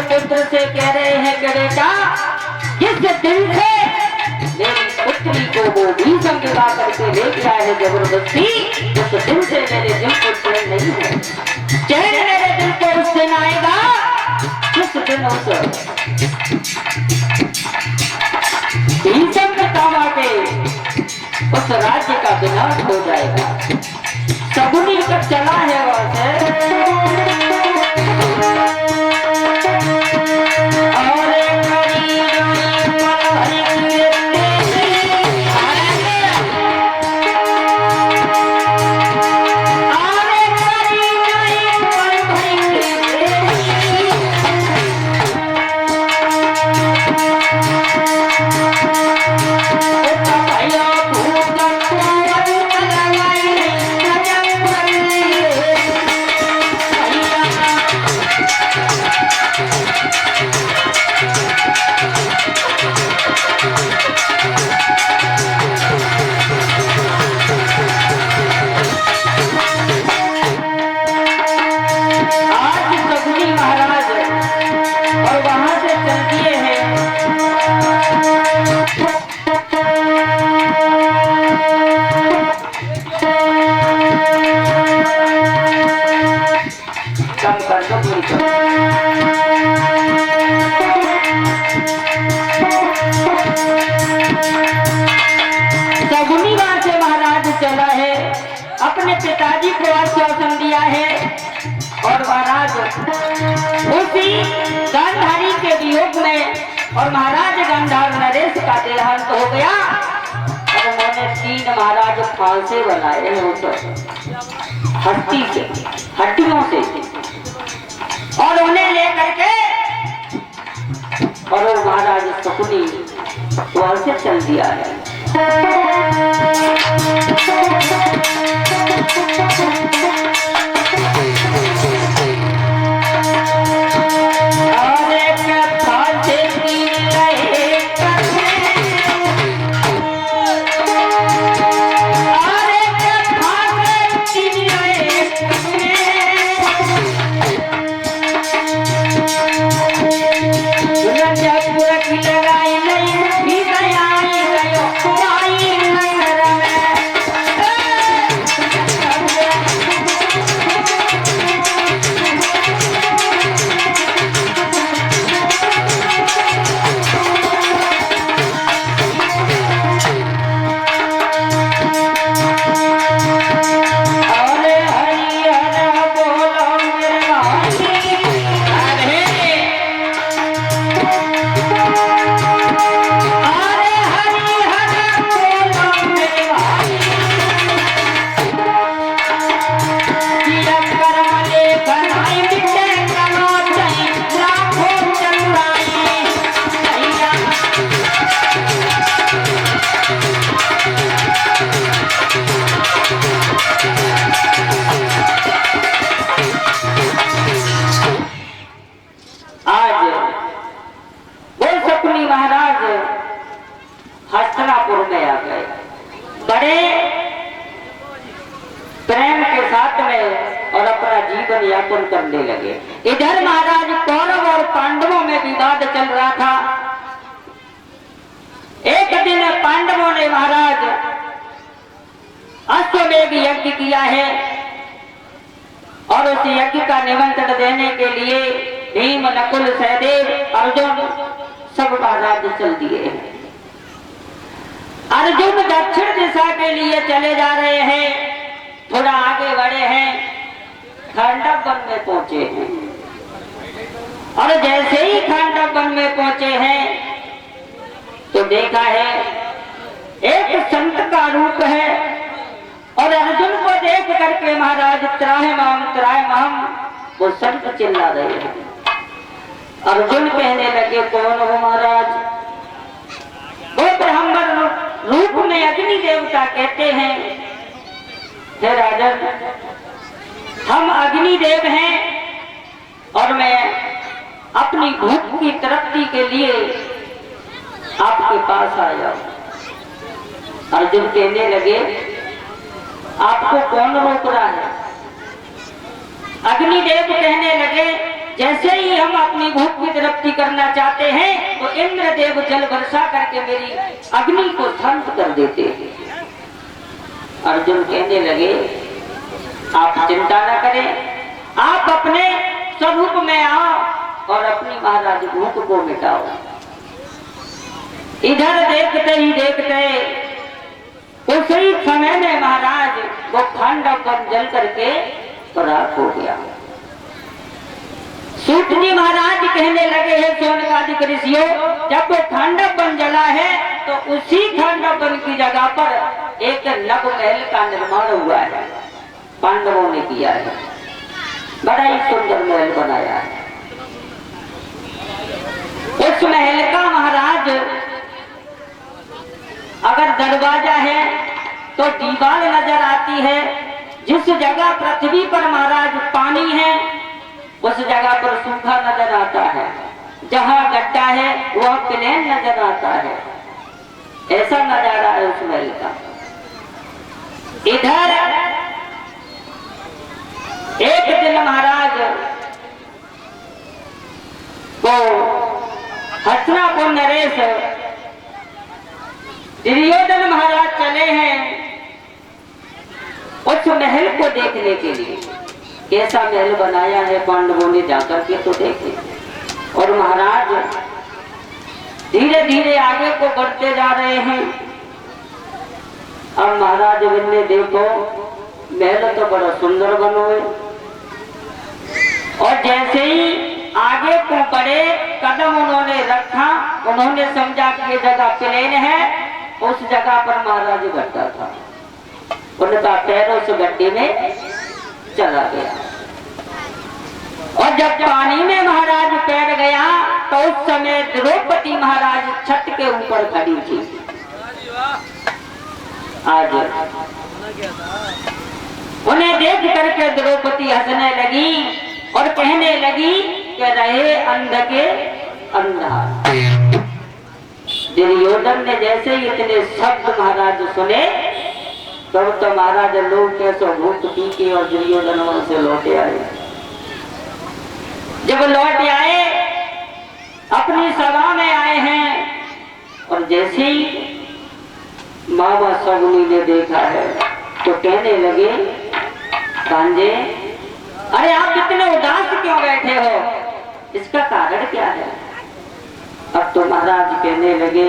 पुत्र से कह रहे हैं कि बेटा जिस दिन से मेरी पुत्री को वो भीषम विवाह करके ले गया है जबरदस्ती, उस दिन से मेरे दिल को चैन नहीं है। चैन मेरे दिल को उस दिन आएगा जिस दिन उस भीषम पितामह के उस राज्य का विनाश हो जाएगा। शकुनी तक चला है वहां अपने पिताजी को आश्वासन दिया है और महाराज उसी गांधारी के वियोग में और महाराज गांधार नरेश का देहांत हो गया और उन्होंने 3 महाराज फांसे बनाए हैं उस हस्ती से, हड्डियों से, और उन्हें लेकर के और वो महाराज शकुनी वहां से चल दिया है। हस्तिनापुर में आ गए, बड़े प्रेम के साथ में और अपना जीवन यापन करने लगे। इधर महाराज कौरव और पांडवों में विवाद चल रहा था। एक दिन पांडवों ने महाराज अश्वमेध यज्ञ किया है और उस यज्ञ का निमंत्रण देने के लिए भीम, नकुल, सहदेव, अर्जुन सब महाराज चल दिए हैं। अर्जुन दक्षिण दिशा के लिए चले जा रहे हैं, थोड़ा आगे बढ़े हैं, खांडव वन में पहुंचे हैं और जैसे ही खांडव वन में पहुंचे हैं तो देखा है एक संत का रूप है, और अर्जुन को देख करके महाराज त्राहिमाम वो संत चिल्ला रहे हैं। अर्जुन कहने लगे कौन हो महाराज? वो ब्राह्मण रूप में अग्नि देवता कहते हैं हे राजन, हम अग्नि देव हैं और मैं अपनी भूख की तृप्ति के लिए आपके पास आया। अर्जुन कहने लगे आपको कौन रोक रहा है? अग्निदेव कहने लगे जैसे ही हम अपनी भूख की तृप्ति करना चाहते हैं तो इंद्रदेव जल वर्षा करके मेरी अग्नि को शांत कर देते हैं। अर्जुन कहने लगे आप चिंता न करें, आप अपने स्वरूप में आओ और अपनी महाराज भूख को मिटाओ। इधर देखते ही देखते उसी समय में महाराज वो खांडव बन जल करके राख हो गया। सूत जी महाराज कहने लगे हैं सोनकादिक ऋषियों, जब वो खांडव बन जला है तो उसी खांडव बन की जगह पर एक नव महल का निर्माण हुआ है, पांडवों ने किया है। बड़ा ही सुंदर महल बनाया है। उस महल का महाराज अगर दरवाजा है तो दीवार नजर आती है। जिस जगह पृथ्वी पर महाराज पानी है उस जगह पर सूखा नजर आता है, जहां गड्ढा है वह प्लेन नजर आता है। ऐसा नजारा है उस महल का। इधर एक दिन महाराज को हस्तिनापुर नरेश दुर्योधन महाराज चले हैं उस महल को देखने के लिए। कैसा महल बनाया है पांडवों ने, जाकर के तो देखे। और महाराज धीरे धीरे आगे को बढ़ते जा रहे हैं। अब महाराज ने देखो महल तो बड़ा सुंदर बनो है, और जैसे ही आगे को बढ़े कदम उन्होंने रखा, उन्होंने समझा कि ये जगह प्लेन है। उस जगह पर महाराज गड्ढा था, उनका पैर उस गड्ढे में चला गया। और जब पानी में महाराज पैर गया तो उस समय द्रौपदी महाराज छत के ऊपर खड़ी थी। आज उन्हें देख करके द्रौपदी हंसने लगी और कहने लगी कि रहे अंध के अंधा। दुर्योधन ने जैसे ही इतने शब्द महाराज सुने तो महाराज लोग कैसे भूख पी के और दुर्योधन वहां से लौटे आए। जब लौट आए अपनी सभा में आए हैं, और जैसे ही मामा सगुनी ने देखा है तो कहने लगे भांजे अरे आप इतने उदास क्यों बैठे हो, इसका कारण क्या है? अब तो महाराज कहने लगे